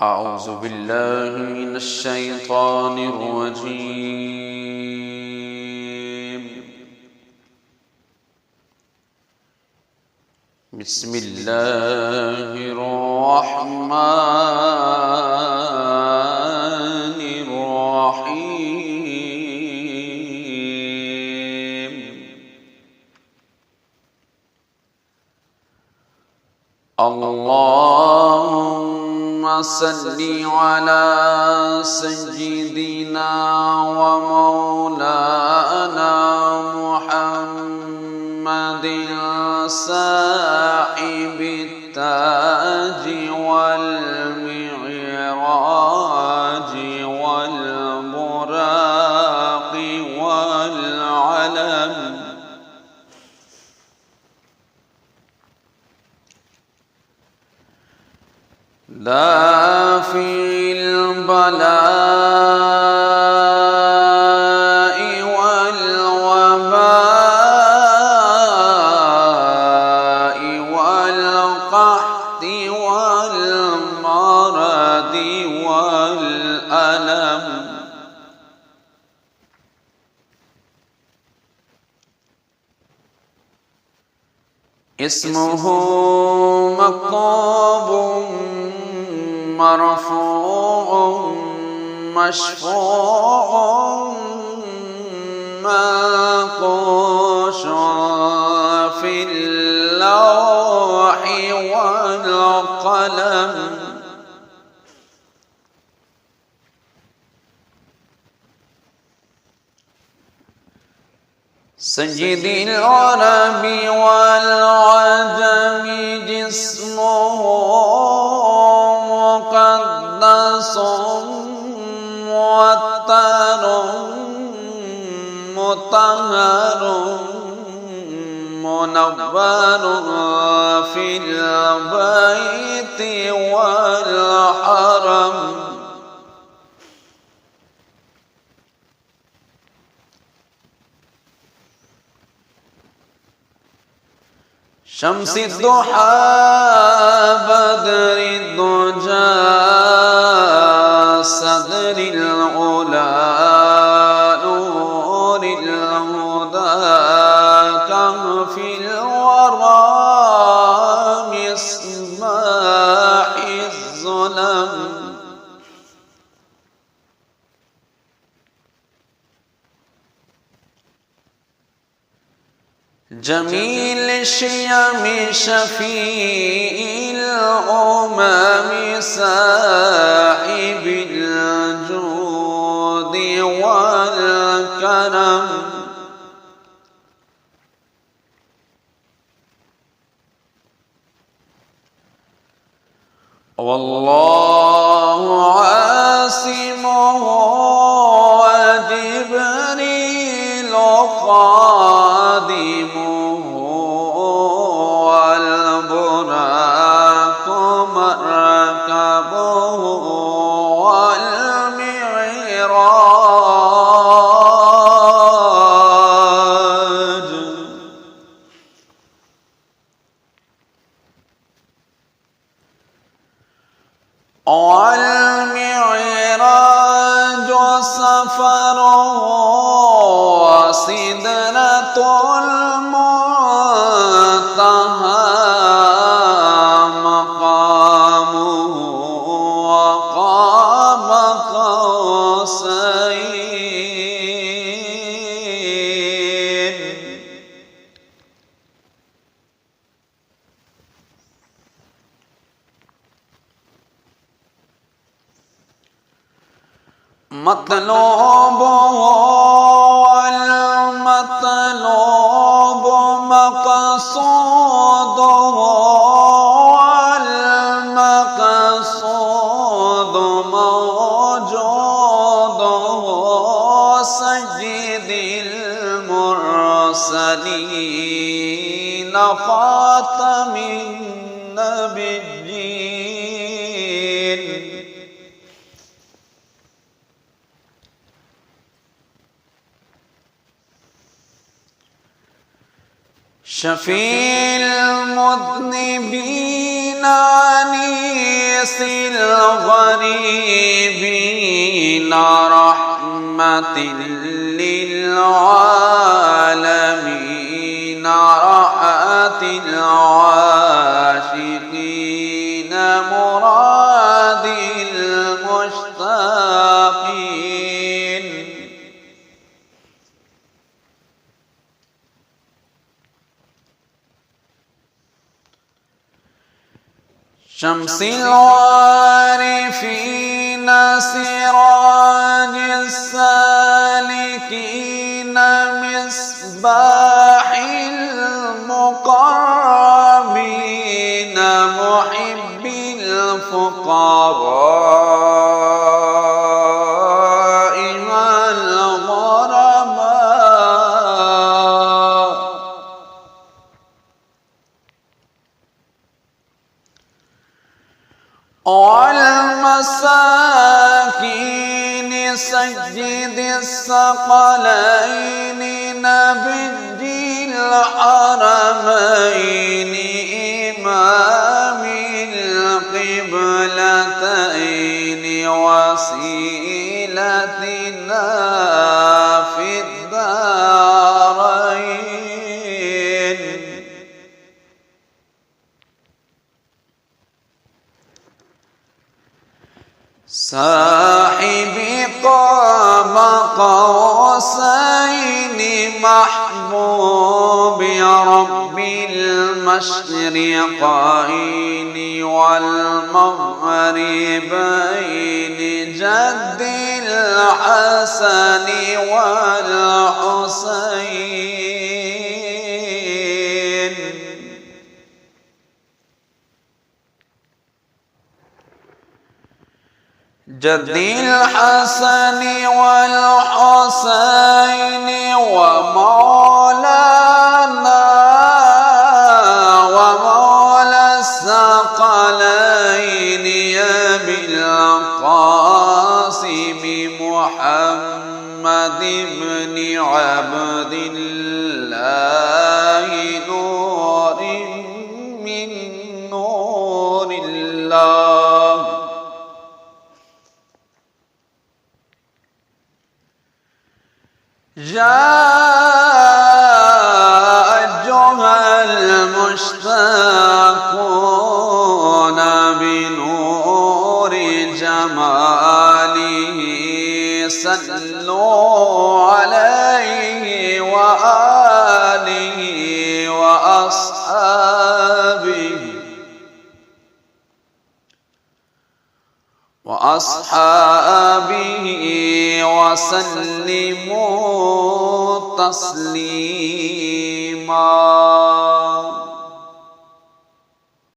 أعوذ بالله من الشيطان الرجيم. بسم الله الرحمن الرحيم. اللهم صل على سيدنا ومولانا محمد صاحب التاج والمعراج والبراق والعلم، دافع البلاء والوباء والقحط والمرض والألم، اسمه مكتوب مرفوع مشفوع منقوش في اللوح والقلم، سيد العرب والعجم جسمه مقدس معطر مطهر منور في البيت والحرم، شمس الضحى بدر الدجى صدر العلا نور الهدى كهف الورى مصباح الظلم، جميل الشيم شفيع الأمم صاحب الجود والكرم، والله عاصمه وجبريل خادمه والبراق مركبه والمعراج، والمعراج سفره سدرة المنتهى مقامه وقاب قوسين، مطلوبه والمطلوب مقصوده والمقصود موجوده سيد المرسلين خاتم النبيين، شفيع المذنبين أنيس الغريبين رحمة للعالمين راحة العاشقين مراد المشتاقين شمس العارفين سراج السالكين مصباح المقربين محب الفقراء والغرباء والمساكين سيد الثقلين نبي الحرمين إمام القبلتين وسيلتنا في الدارين صاحب قام قوسين محبوب رب المشرقين والمغربين جد الحسن والحسين جد الحسن والحسين ومولانا ومولى الثقلين يا بالقاسم محمد بن عبد الله نور من نور الله جاء المشتاقون بنور جماله صلوا عليه وآله وأصحابه وسلموا تسليما.